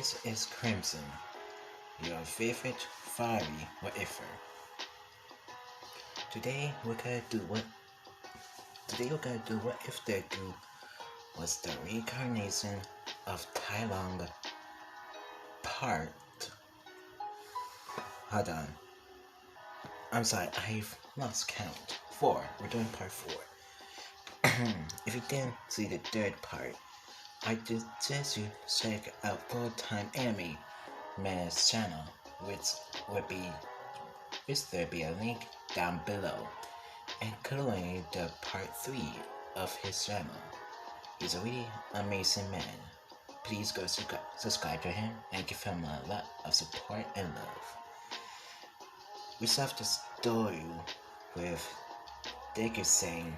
This is Crimson, your favorite fiery whatever. Today we're gonna do what if deku was the reincarnation of Tai Long part. Hold on. I'm sorry, I've lost count. 4. We're doing part 4. If you didn't see the third part, I suggest you check out full-time anime man's channel, which there be a link down below, including the part 3 of his channel. He's a really amazing man. Please go subscribe to him and give him a lot of support and love. We start the story with Deku saying,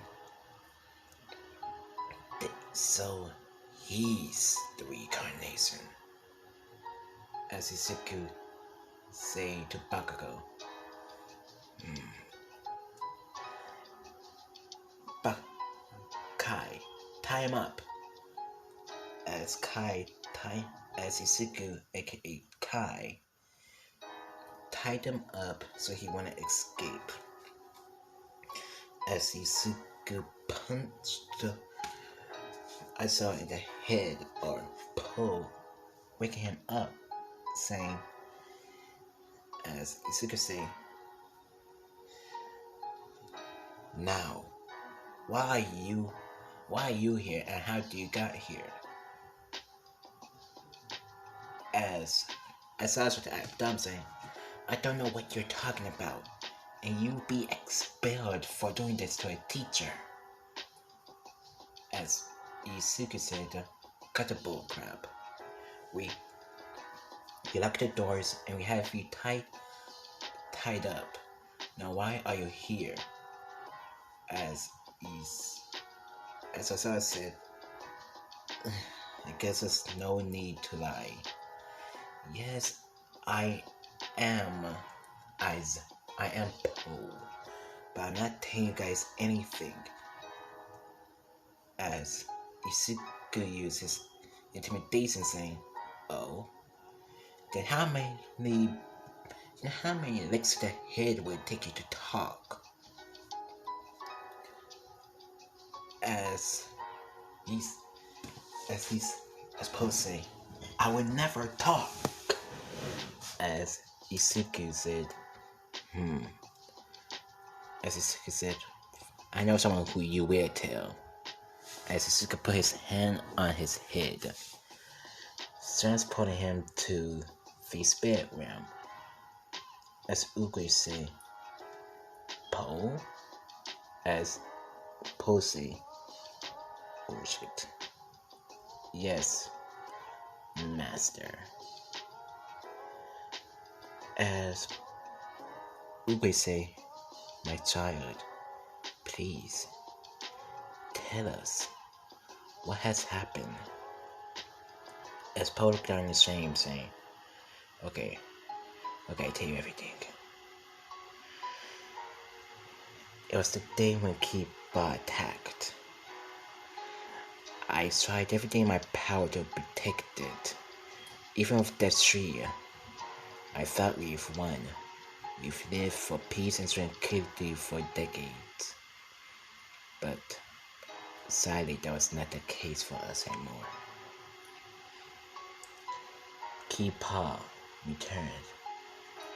so he's the reincarnation. As Izuku say to Bakugo, Kai, tie him up. As Izuku, aka Kai, tied him up so he wouldn't escape. As Izuku punched I saw in the head or pull, waking him up, saying, as Izuku say, now, why are you here and how do you got here? As I saw with the dumb saying, I don't know what you're talking about, and you be expelled for doing this to a teacher. As Izuku said, cut the bull crap. We locked the doors and we have you tied up. Now why are you here? As Asasa said, I guess there's no need to lie. Yes, I am Poe, but I'm not telling you guys anything. As Izuku uses intimidation, saying, oh, then how many licks to the head would it take you to talk? As Poe say, I would never talk. As Izuku said, As Izuku said, I know someone who you will tell. As Izuku put his hand on his head, transporting him to the spirit realm. As Uguay say, Poe? As Poe say, oh shit. Yes, master. As Uguay say, my child, please, tell us what has happened. As Poe looked down in shame, saying, okay, I tell you everything. It was the day when Kiba attacked. I tried everything in my power to protect it. Even with that tree, I thought we've won. We've lived for peace and tranquility for decades. But sadly, that was not the case for us anymore. Kiba returned,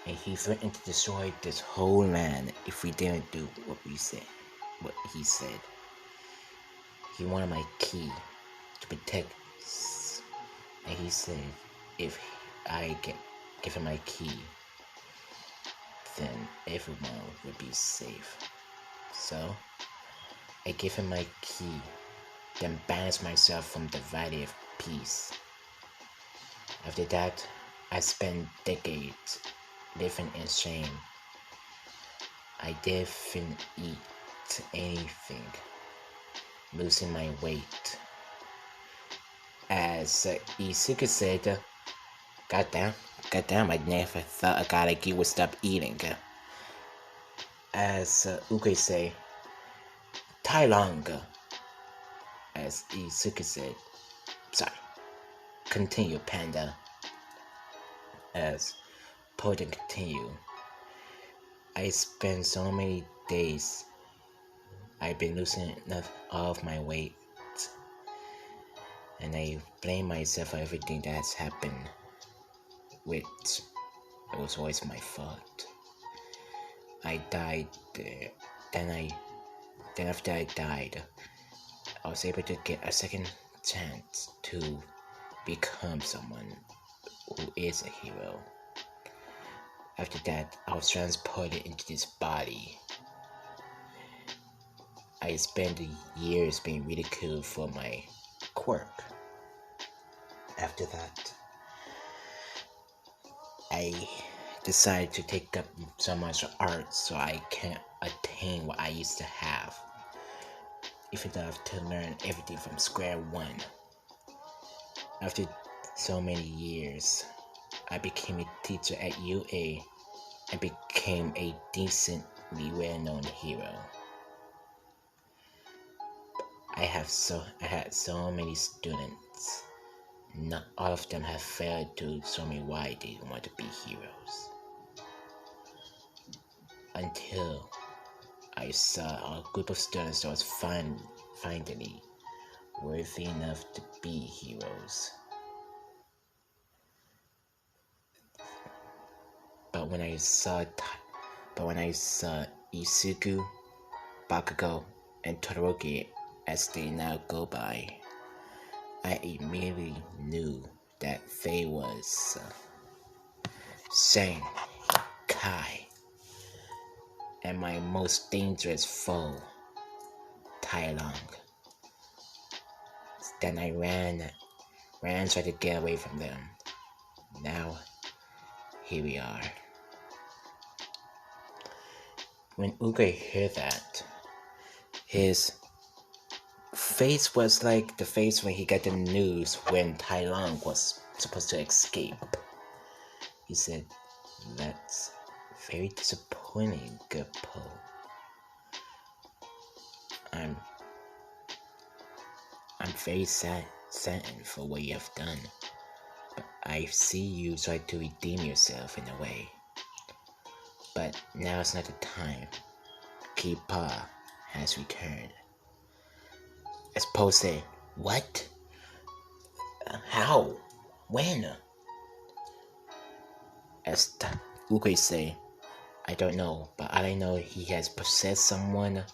and he threatened to destroy this whole land if we didn't do what he said. He wanted my key to protect us, and he said if I give him my key, then everyone would be safe. So I gave him my key, then banished myself from the Valley of Peace. After that, I spent decades living in shame. I didn't eat anything, losing my weight. As Izuku said, goddamn, I never thought a guy like you would stop eating. As Uguay say, Tai Long. As Izuku said, sorry, continue, Panda. As Poe didn't continue, I spent so many days. I've been losing enough of my weight, and I blame myself for everything that has happened, which it was always my fault. I died there. Then after I died, I was able to get a second chance to become someone who is a hero. After that, I was transported into this body. I spent years being ridiculed for my quirk. After that, I decided to take up some martial arts so I can attain what I used to have. Even though I have to learn everything from square one. After so many years, I became a teacher at UA and became a decently well-known hero. I had so many students. Not all of them have failed to show me why they want to be heroes. Until I saw a group of students that was finally worthy enough to be heroes. But when I saw Isuku, Bakugo, and Todoroki as they now go by, I immediately knew that they was Shang, Kai, and my most dangerous foe, Tai Long. Then I ran trying to get away from them. Now, here we are. When Uge heard that, his face was like the face when he got the news when Tai Long was supposed to escape. He said, "That's very disappointing, good Poe. I'm very saddened for what you have done, but I see you try to redeem yourself in a way. But now is not the time. Kipa has returned." As Poe said, "What? How? When?" As Uke say, "I don't know, but all I know he has possessed someone.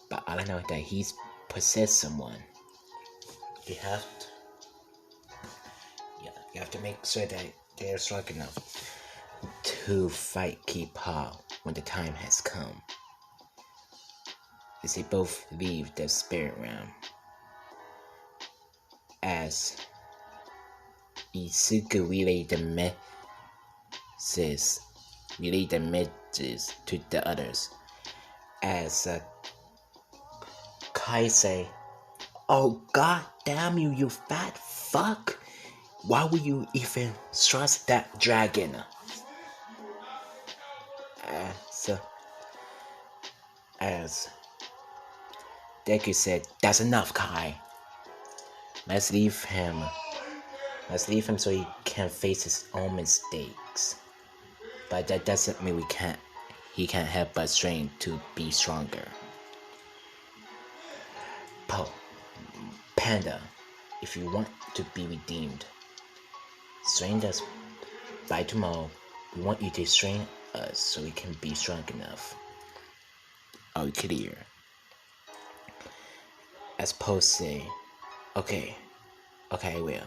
But all I know that he's possessed someone. You have to make sure that they're strong enough to fight Kipa when the time has come." As they both leave the spirit realm, as Isuku relayed the messages to the others, as Kai say, "Oh god damn you, you fat fuck! Why would you even trust that dragon?" As Deku said, "That's enough, Kai. Let's leave him so he can face his own mistakes. But that doesn't mean he can't help but strain to be stronger." Poe, Panda, if you want to be redeemed, strain us by tomorrow. We want you to strain us so we can be strong enough. Are we clear? As Poe say, okay, I will."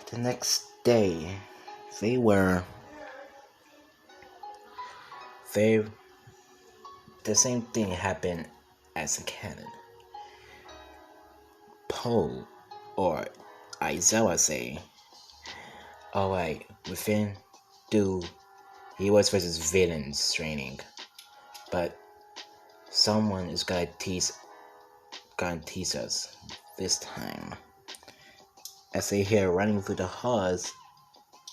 The next day, the same thing happened as in canon. Poe, or Aizawa say, "Alright, within do heroes versus villains training, but someone is gonna tease us this time." As they hear running through the halls,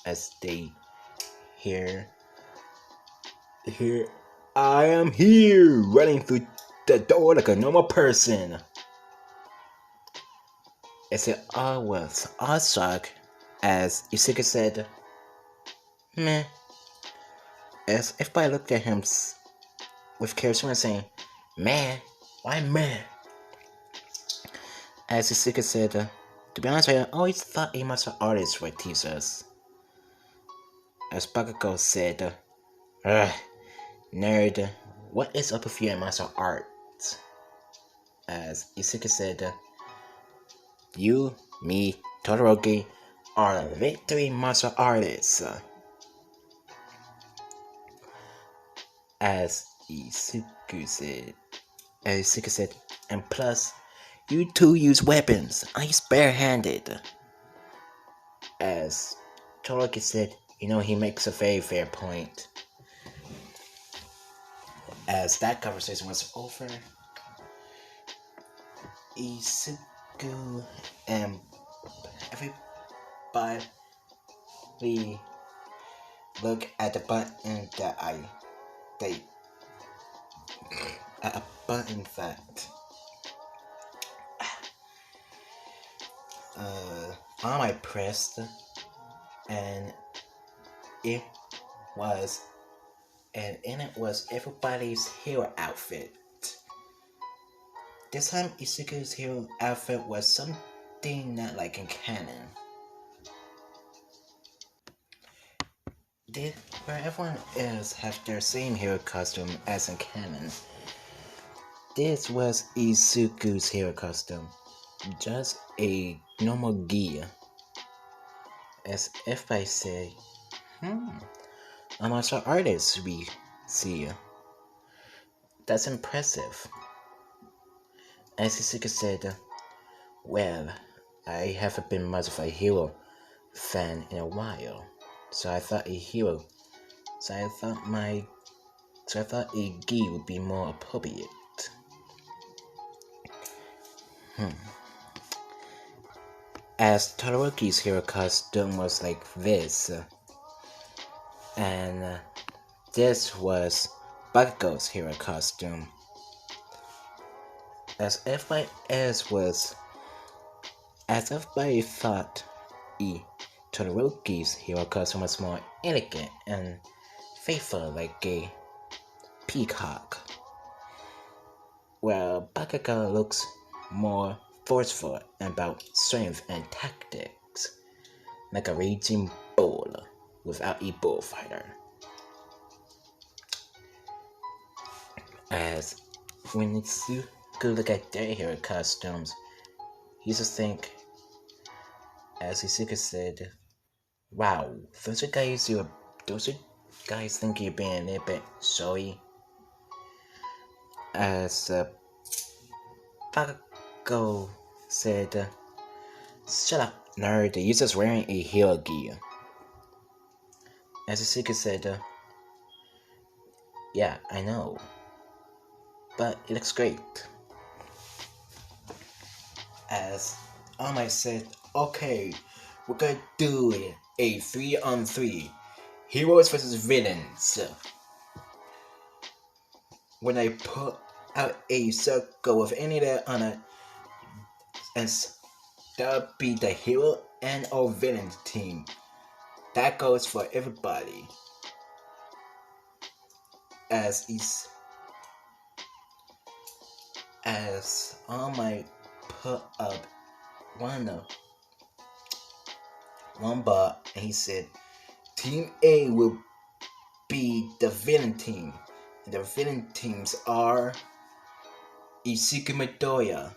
as they hear, "I am here," running through the door like a normal person. Is it all was all suck? As Isuka said, meh. As everybody looked at him with charisma saying, man, why meh? As Isuka said, to be honest, I always thought a martial artist would teach us. As Bakugo said, ugh, nerd, what is up with you in martial arts? As Isuka said, you, me, Todoroki are victory martial artists. As Isuka said, and plus, you two use weapons. Ice barehanded. As Todoroki said, he makes a very fair point. As that conversation was over, Isuka and everybody look at the button that a button that I pressed, and in it was everybody's hero outfit. This time Isuka's hero outfit was something not like in canon. Where everyone else have their same hero costume as in canon, this was Izuku's hero costume, just a normal gear. As if I say, a martial artist we see. That's impressive. As Izuku said, well, I haven't been much of a hero fan in a while, so I thought a gi would be more appropriate. As Todoroki's hero costume was like this, and this was Bakugo's hero costume. As everybody thought Todoroki's hero costume was more elegant and faithful like a peacock, while Bakugo looks more forceful and about strength and tactics, like a raging bull without a bullfighter. As when Itsuku look at their hero costumes, he just think, as Isuka said, wow, those are guys think you're being a little bit showy. As Bakugo said, shut up, nerd, you're just wearing a hero gear. As Isuka said, yeah, I know, but it looks great. As All Might said, okay, we're gonna do a 3-on-3, heroes versus villains. When I put out a circle with any letter on it, as that'll be the hero and or villain team. That goes for everybody. As All Might put up one bar, and he said, Team A will be the villain team. And the villain teams are Isuku Midoriya,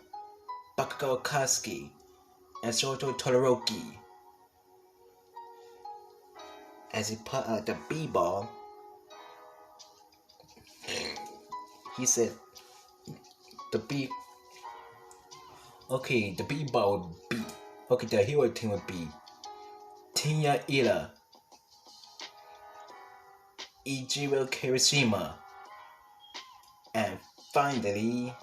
Bakugo Akatsuki, and Shoto Todoroki. As he put out the B ball, he said, the B ball would be, the hero team would be Tinya Ira, Ichiro Kirishima, and finally,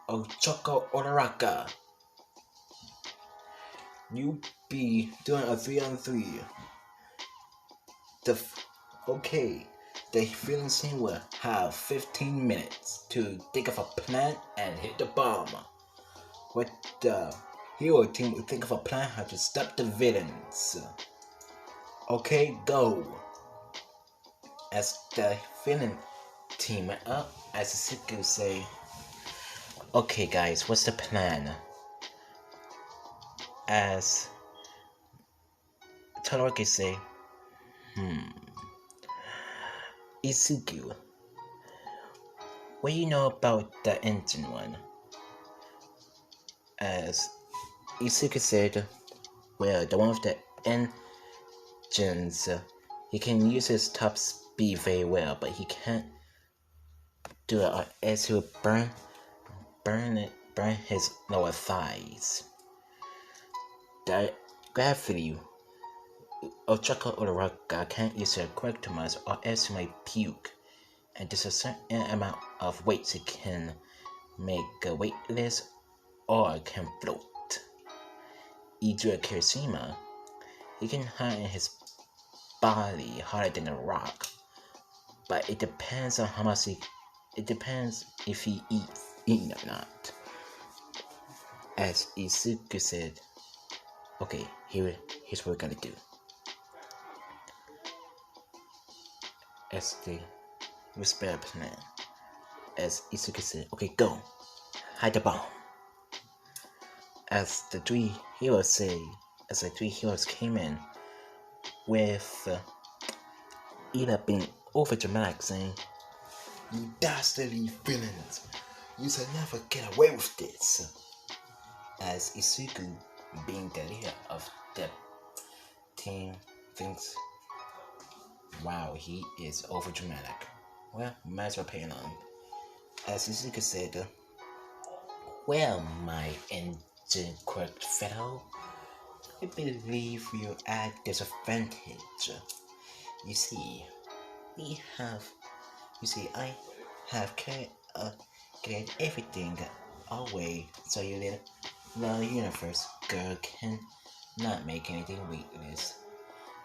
Ochoko Oraraka. You be doing a 3-on-3. The villain team will have 15 minutes to think of a plan and hit the bomb. what the hero team will think of a plan how to stop the villains. Okay, go. As the villain team went up, as Isuku say, okay guys, what's the plan? As Todoroki say, Isuku, what do you know about the engine one? As Isuku said, well, the one with the engines, he can use his top speed very well, but he can't do it or else he will burn his lower thighs. The gravity of Choco Uraraka can't use her characterize or else he might puke, and there's a certain amount of weights he can make weightless or can float. Idra Kirishima, he can harden his body harder than a rock, but it depends on how much it depends if he eating or not. As Isuku said, okay, here's what we're gonna do. As the whisper plan, as Isuku said, okay, go, hide the bomb. As the three heroes came in, with Ida being over dramatic, saying, "You dastardly villains, you shall never get away with this." As Isuku, being the leader of the team, thinks, wow, he is over dramatic. Well, might as well pay along. As Isuku said, well, my engine quirk fellow, I believe you're at disadvantage. You see, I have carried everything away so your little universe girl can not make anything weightless.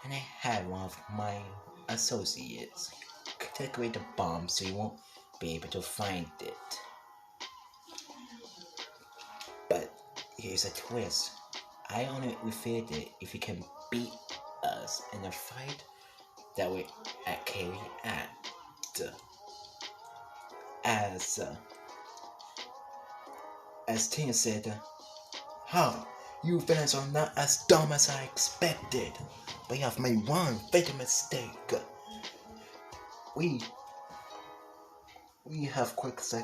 And I had one of my associates decorate the bomb so you won't be able to find it. But here's a twist. I only revealed it if you can beat us in a fight that we carry at. As Tina said, you villains are not as dumb as I expected, but you have made one fatal mistake. We have quirks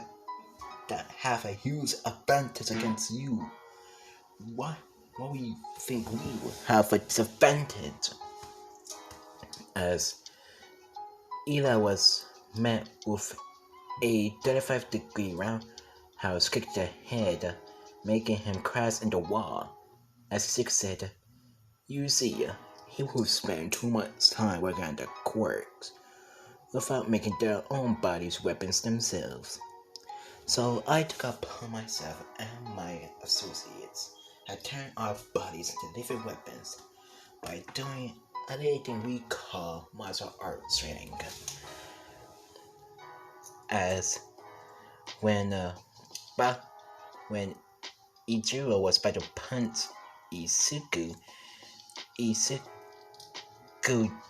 that have a huge advantage against you. Why we think we will have a disadvantage? As Ela was met with a 35-degree roundhouse kick to the head, making him crash in the wall. As Six said, you see, he will spend too much time working on the quirks without making their own bodies weapons themselves. So I took upon myself and my associates and turned our bodies into living weapons by doing a little thing we call martial arts training. As when Ijiro was about to punch Isuku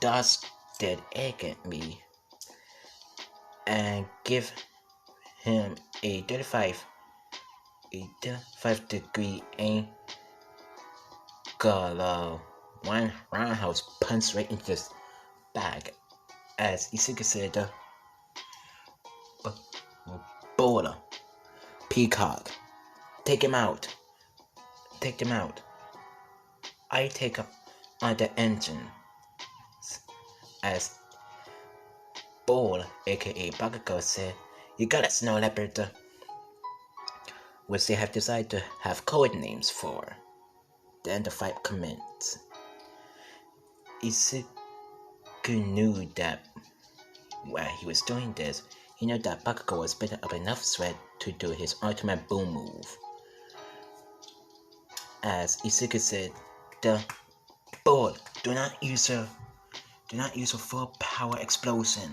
dodged that egg at me and give him a 35-degree angle one roundhouse punch right into his back. As Isuku said, Bola, Peacock, take him out. I take up on the engine. As Bull, aka Bakugo, said, you got it, Snow Leopard, which they have decided to have code names for. Then the fight commenced. Isuku knew that while he was doing this, he knew that Bakugo was building up enough sweat to do his ultimate boom move. As Isuku said, the Bull, do not use a full power explosion.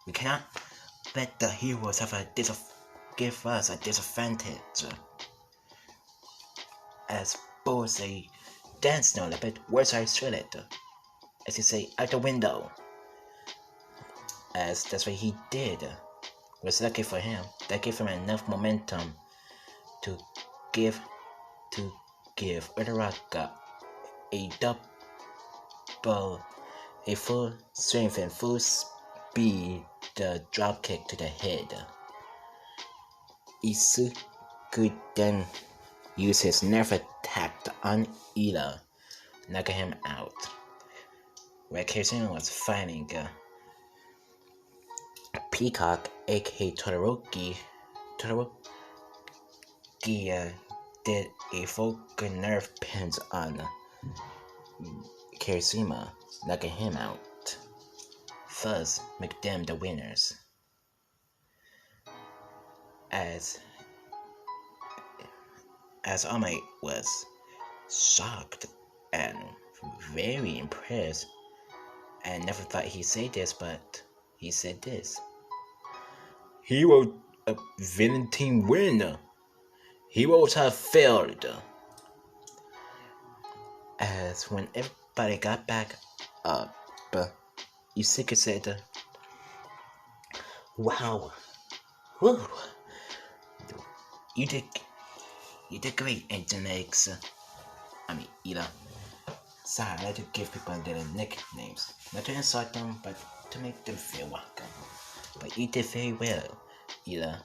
We cannot let the heroes give us a disadvantage. as Bo say, dance now, leopard, where's our toilet? As he say, out the window. As that's what he did. Was lucky for him. That gave him enough momentum to give Uraraka a double, a full strength and full speed drop kick to the head. Izuku then used his nerve attack on Ida, knocking him out. Where Kirishima was fighting Peacock, aka Todoroki did a focus nerve pins on Kirishima, knocking him out. Thus, make them the winners. As Amai was shocked and very impressed, and never thought he'd say this, but he said this. Hero a villain team win. Heroes have failed. As when everybody got back up, Yusuke said, "Wow, whew. You did great, Agent X. Ida. Sorry, I like to give people their nicknames, not to insult them, but to make them feel welcome. But you did very well, Ida."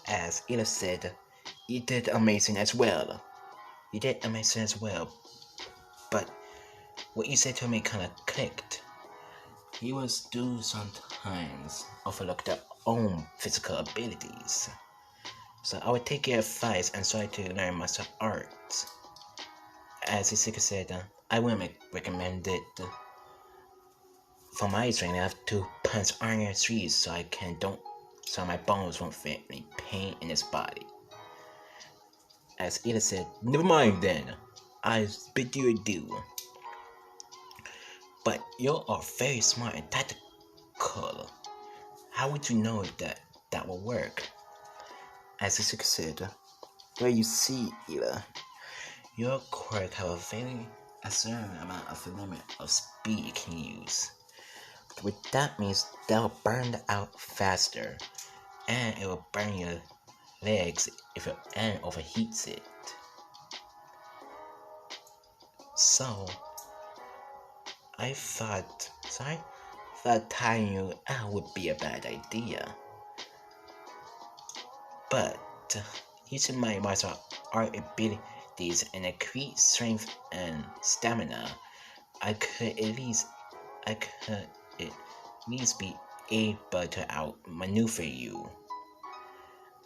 As Ida said, "You did amazing as well. You did amazing as well." But what you said to me kind of clicked. Heroes do sometimes overlook their own physical abilities. So I would take your advice and try to learn martial arts. As Isuka said, I will recommend it. For my training, I have to punch iron trees so my bones won't feel any pain in his body. As Ida said, "Never mind then. I bid you adieu. But you are very smart and tactical. How would you know that will work?" As Isuka said, "Well, you see, Ida, your quirk have a certain amount of limit of speed you can use. Which that means that will burn out faster, and it will burn your legs if it overheats it. So I thought tying you out would be a bad idea. But using my martial art abilities and increased strength and stamina, I could at least be able to outmaneuver you.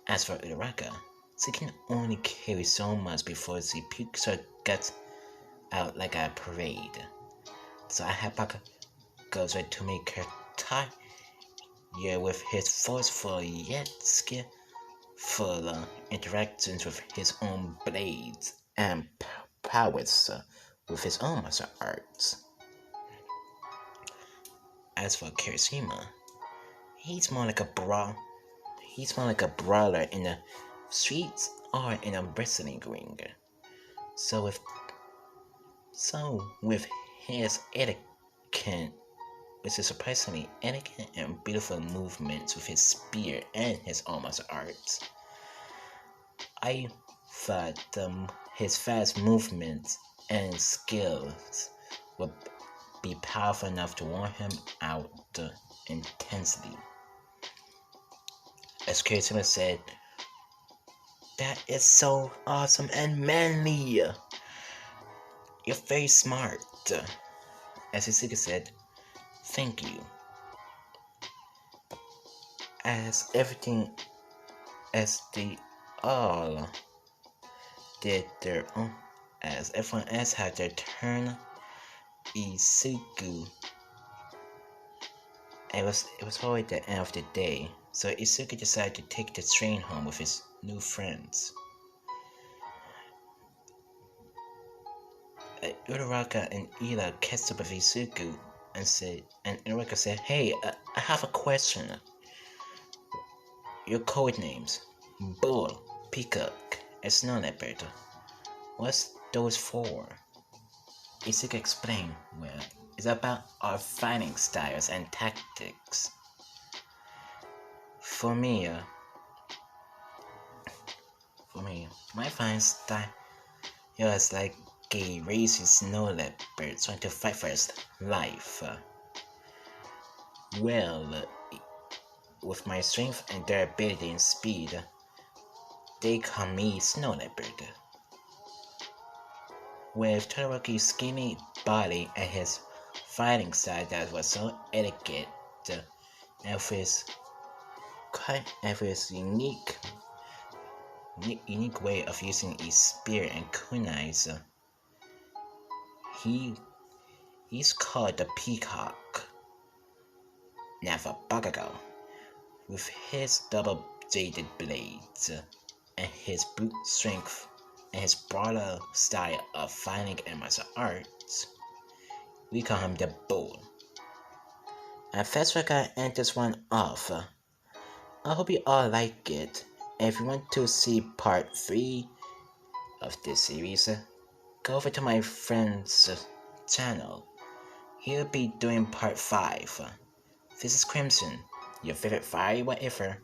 As for Uraraka, she can only carry so much before she pukes her guts out like a parade. So I had Baka goes right to make her tired with his forceful yet skillful interactions with his own blades and powers with his own martial arts. As for Kirishima, he's more like a brawler in the streets or in a wrestling ring. So with his elegant, which is surprisingly elegant and beautiful movements with his spear and his own martial arts, I thought his fast movements and skills would be powerful enough to warn him out intensely. As Kirishima said, "That is so awesome and manly. You're very smart." As Isuka said, "Thank you." As everything, as they all did their own, as everyone else had their turn, Isuku. It was probably the end of the day, so Isuku decided to take the train home with his new friends. Uraraka and Ida catched up with Isuku and Uraraka said, "Hey, I have a question. Your code names: Bull, Peacock, and Snow Leopard. What's those for? Easy to explain. Well, it's about our fighting styles and tactics. For me, my fighting style is like a racing snow leopard trying to fight for his life. Well, with my strength and durability and speed, they call me Snow Leopard. With Todoroki's skinny body and his fighting style that was so elegant, and with his unique way of using a spear and kunais, he's called the Peacock. Never Bagago, with his double jaded blades and his brute strength and his brawler style of fighting and martial arts, we call him the Bull. And that's where I gotta end this one off. I hope you all like it. And if you want to see part 3 of this series, go over to my friend's channel. He'll be doing part 5. This is Crimson, your favorite fiery whatever,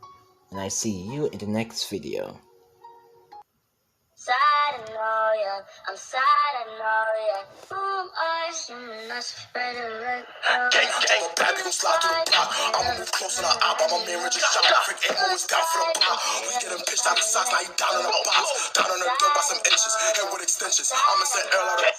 and I see you in the next video. Sad, I know, yeah. I'm sad, I know, yeah. Who am I? Someone that's afraid to let go. Gang, bad, we gon' slide through the block. I'ma move closer to the op. My mirror just shot. Freak ammo is down for the pop. We get him pitched out of socks, now he down in the box. Down on the dirt by some inches, hair with extensions. I'ma send Earl out of